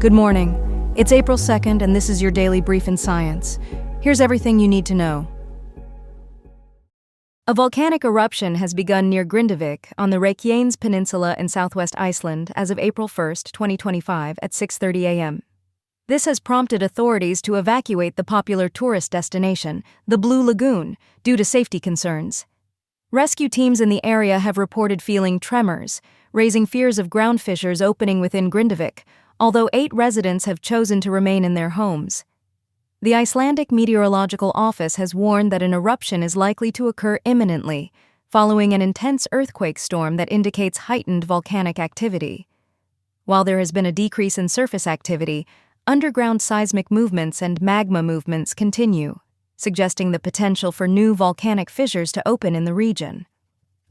Good morning. It's April 2nd, and this is your daily brief in science. Here's everything you need to know. A volcanic eruption has begun near Grindavik on the Reykjanes Peninsula in southwest Iceland as of April 1, 2025 at 6:30 a.m. This has prompted authorities to evacuate the popular tourist destination, the Blue Lagoon, due to safety concerns. Rescue teams in the area have reported feeling tremors, raising fears of ground fissures opening within Grindavik, although 8 residents have chosen to remain in their homes. The Icelandic Meteorological Office has warned that an eruption is likely to occur imminently, following an intense earthquake storm that indicates heightened volcanic activity. While there has been a decrease in surface activity, underground seismic movements and magma movements continue, suggesting the potential for new volcanic fissures to open in the region.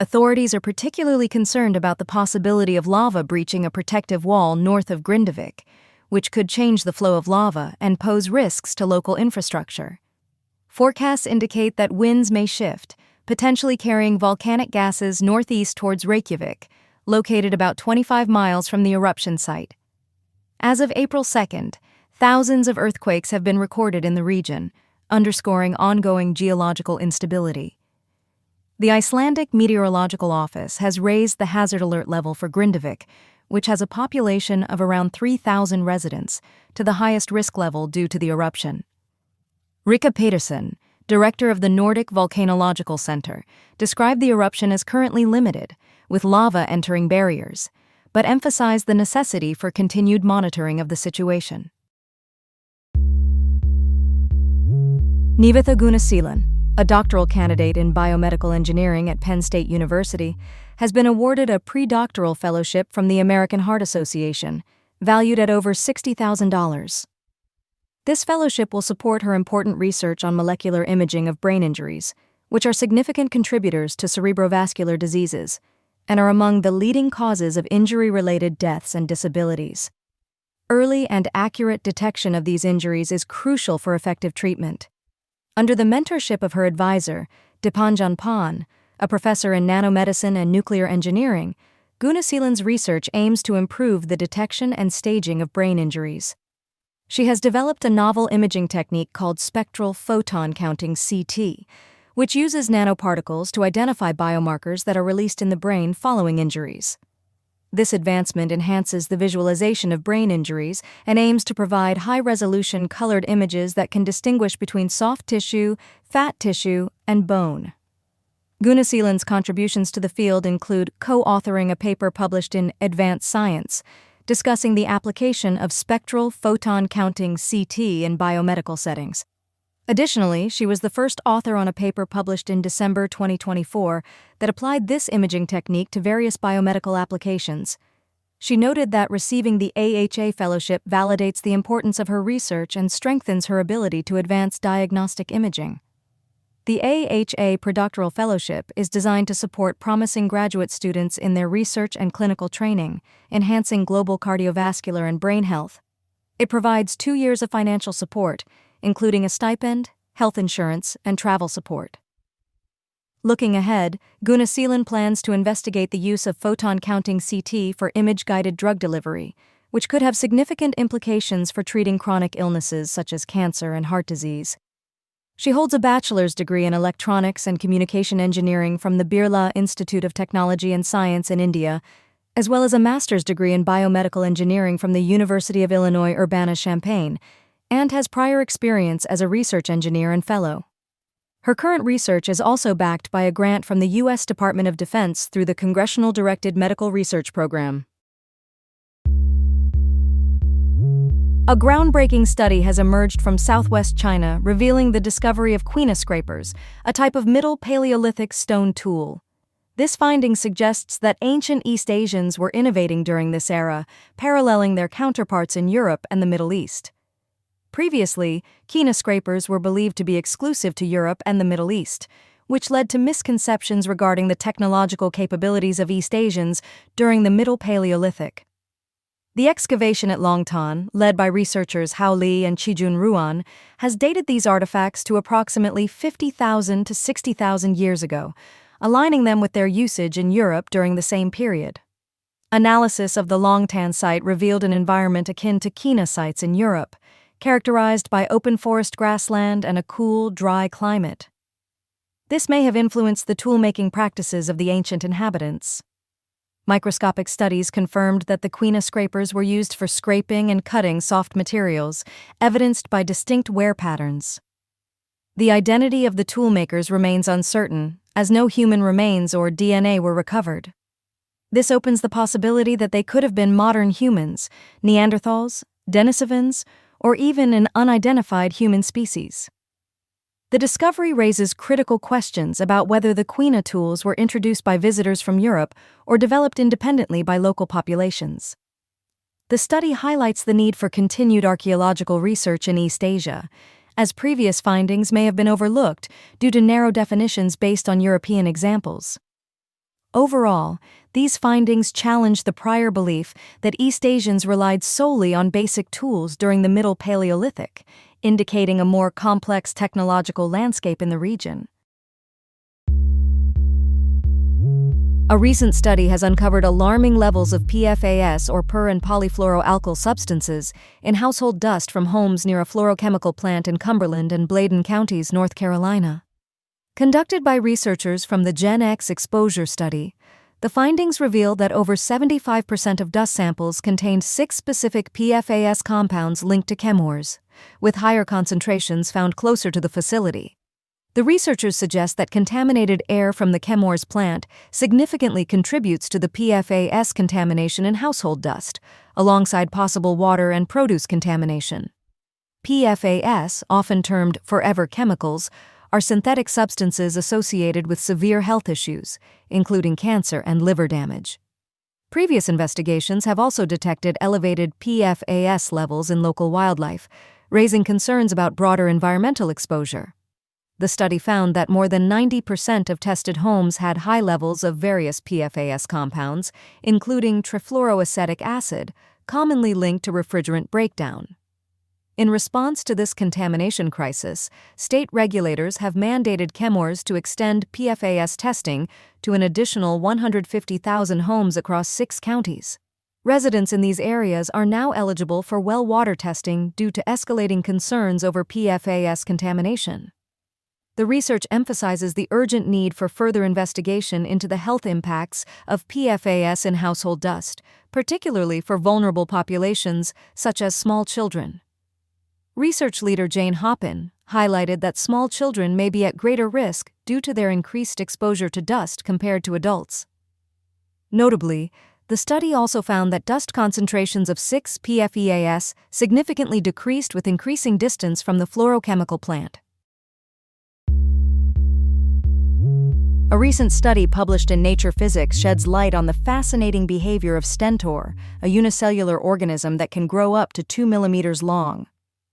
Authorities are particularly concerned about the possibility of lava breaching a protective wall north of Grindavik, which could change the flow of lava and pose risks to local infrastructure. Forecasts indicate that winds may shift, potentially carrying volcanic gases northeast towards Reykjavik, located about 25 miles from the eruption site. As of April 2nd, thousands of earthquakes have been recorded in the region, underscoring ongoing geological instability. The Icelandic Meteorological Office has raised the hazard alert level for Grindavik, which has a population of around 3,000 residents, to the highest risk level due to the eruption. Rika Pedersen, director of the Nordic Volcanological Center, described the eruption as currently limited, with lava entering barriers, but emphasized the necessity for continued monitoring of the situation. Nivetha Gunasilan, a doctoral candidate in biomedical engineering at Penn State University, has been awarded a pre-doctoral fellowship from the American Heart Association, valued at over $60,000. This fellowship will support her important research on molecular imaging of brain injuries, which are significant contributors to cerebrovascular diseases and are among the leading causes of injury-related deaths and disabilities. Early and accurate detection of these injuries is crucial for effective treatment. Under the mentorship of her advisor, Dipanjan Pan, a professor in nanomedicine and nuclear engineering, Gunasilan's research aims to improve the detection and staging of brain injuries. She has developed a novel imaging technique called spectral photon counting (CT), which uses nanoparticles to identify biomarkers that are released in the brain following injuries. This advancement enhances the visualization of brain injuries and aims to provide high-resolution colored images that can distinguish between soft tissue, fat tissue, and bone. Gunasilan's contributions to the field include co-authoring a paper published in Advanced Science, discussing the application of spectral photon counting (CT) in biomedical settings. Additionally, she was the first author on a paper published in December 2024 that applied this imaging technique to various biomedical applications. She noted that receiving the AHA fellowship validates the importance of her research and strengthens her ability to advance diagnostic imaging. The AHA Predoctoral Fellowship is designed to support promising graduate students in their research and clinical training, enhancing global cardiovascular and brain health. It provides 2 years of financial support, including a stipend, health insurance, and travel support. Looking ahead, Gunasilan plans to investigate the use of photon counting CT for image-guided drug delivery, which could have significant implications for treating chronic illnesses such as cancer and heart disease. She holds a bachelor's degree in electronics and communication engineering from the Birla Institute of Technology and Science in India, as well as a master's degree in biomedical engineering from the University of Illinois Urbana-Champaign, and has prior experience as a research engineer and fellow. Her current research is also backed by a grant from the U.S. Department of Defense through the Congressional Directed Medical Research Program. A groundbreaking study has emerged from southwest China revealing the discovery of quina-scrapers, a type of Middle Paleolithic stone tool. This finding suggests that ancient East Asians were innovating during this era, paralleling their counterparts in Europe and the Middle East. Previously, quina-scrapers were believed to be exclusive to Europe and the Middle East, which led to misconceptions regarding the technological capabilities of East Asians during the Middle Paleolithic. The excavation at Longtan, led by researchers Hao Li and Qijun Ruan, has dated these artifacts to approximately 50,000 to 60,000 years ago, aligning them with their usage in Europe during the same period. Analysis of the Longtan site revealed an environment akin to quina sites in Europe, characterized by open forest grassland and a cool, dry climate. This may have influenced the tool-making practices of the ancient inhabitants. Microscopic studies confirmed that the quina-scrapers were used for scraping and cutting soft materials, evidenced by distinct wear patterns. The identity of the toolmakers remains uncertain, as no human remains or DNA were recovered. This opens the possibility that they could have been modern humans, Neanderthals, Denisovans, or even an unidentified human species. The discovery raises critical questions about whether the quina tools were introduced by visitors from Europe or developed independently by local populations. The study highlights the need for continued archaeological research in East Asia, as previous findings may have been overlooked due to narrow definitions based on European examples. Overall, these findings challenge the prior belief that East Asians relied solely on basic tools during the Middle Paleolithic, indicating a more complex technological landscape in the region. A recent study has uncovered alarming levels of PFAS or per- and polyfluoroalkyl substances in household dust from homes near a fluorochemical plant in Cumberland and Bladen counties, North Carolina. Conducted by researchers from the Gen X exposure study, the findings reveal that over 75% of dust samples contained 6 specific PFAS compounds linked to chemours, with higher concentrations found closer to the facility. The researchers suggest that contaminated air from the chemours plant significantly contributes to the PFAS contamination in household dust, alongside possible water and produce contamination. PFAS, often termed forever chemicals, are synthetic substances associated with severe health issues, including cancer and liver damage. Previous investigations have also detected elevated PFAS levels in local wildlife, raising concerns about broader environmental exposure. The study found that more than 90% of tested homes had high levels of various PFAS compounds, including trifluoroacetic acid, commonly linked to refrigerant breakdown. In response to this contamination crisis, state regulators have mandated chemours to extend PFAS testing to an additional 150,000 homes across 6 counties. Residents in these areas are now eligible for well water testing due to escalating concerns over PFAS contamination. The research emphasizes the urgent need for further investigation into the health impacts of PFAS in household dust, particularly for vulnerable populations such as small children. Research leader Jane Hoppin highlighted that small children may be at greater risk due to their increased exposure to dust compared to adults. Notably, the study also found that dust concentrations of 6-PFAS significantly decreased with increasing distance from the fluorochemical plant. A recent study published in Nature Physics sheds light on the fascinating behavior of stentor, a unicellular organism that can grow up to 2 millimeters long.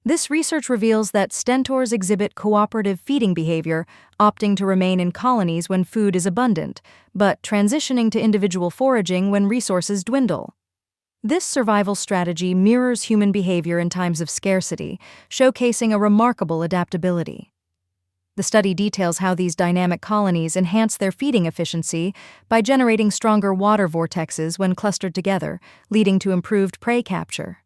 This research reveals that stentors exhibit cooperative feeding behavior, opting to remain in colonies when food is abundant, but transitioning to individual foraging when resources dwindle. This survival strategy mirrors human behavior in times of scarcity, showcasing a remarkable adaptability. The study details how these dynamic colonies enhance their feeding efficiency by generating stronger water vortexes when clustered together, leading to improved prey capture.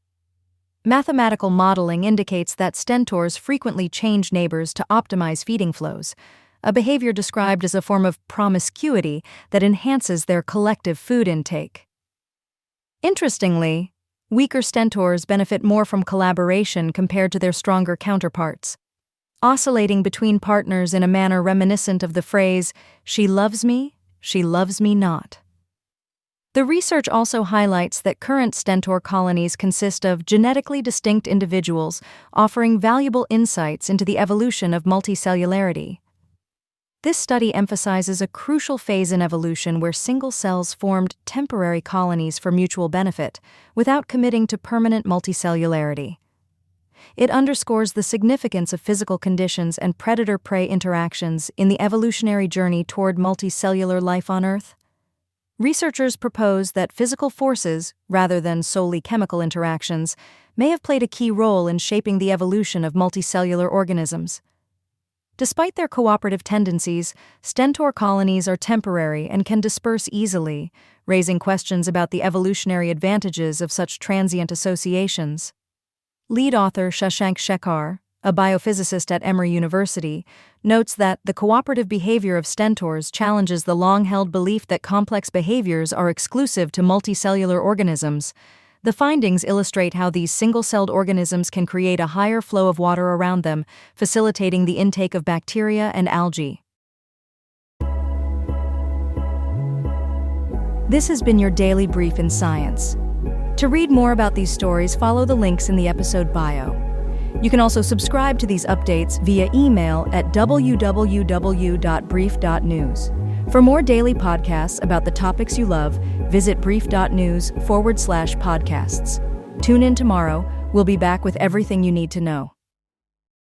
Mathematical modeling indicates that stentors frequently change neighbors to optimize feeding flows, a behavior described as a form of promiscuity that enhances their collective food intake. Interestingly, weaker stentors benefit more from collaboration compared to their stronger counterparts, oscillating between partners in a manner reminiscent of the phrase, she loves me not." The research also highlights that current stentor colonies consist of genetically distinct individuals, offering valuable insights into the evolution of multicellularity. This study emphasizes a crucial phase in evolution where single cells formed temporary colonies for mutual benefit, without committing to permanent multicellularity. It underscores the significance of physical conditions and predator-prey interactions in the evolutionary journey toward multicellular life on Earth. Researchers propose that physical forces, rather than solely chemical interactions, may have played a key role in shaping the evolution of multicellular organisms. Despite their cooperative tendencies, stentor colonies are temporary and can disperse easily, raising questions about the evolutionary advantages of such transient associations. Lead author Shashank Shekhar, a biophysicist at Emory University, notes that the cooperative behavior of stentors challenges the long-held belief that complex behaviors are exclusive to multicellular organisms. The findings illustrate how these single-celled organisms can create a higher flow of water around them, facilitating the intake of bacteria and algae. This has been your daily brief in science. To read more about these stories, follow the links in the episode bio. You can also subscribe to these updates via email at www.brief.news. For more daily podcasts about the topics you love, visit brief.news/podcasts. Tune in tomorrow. We'll be back with everything you need to know.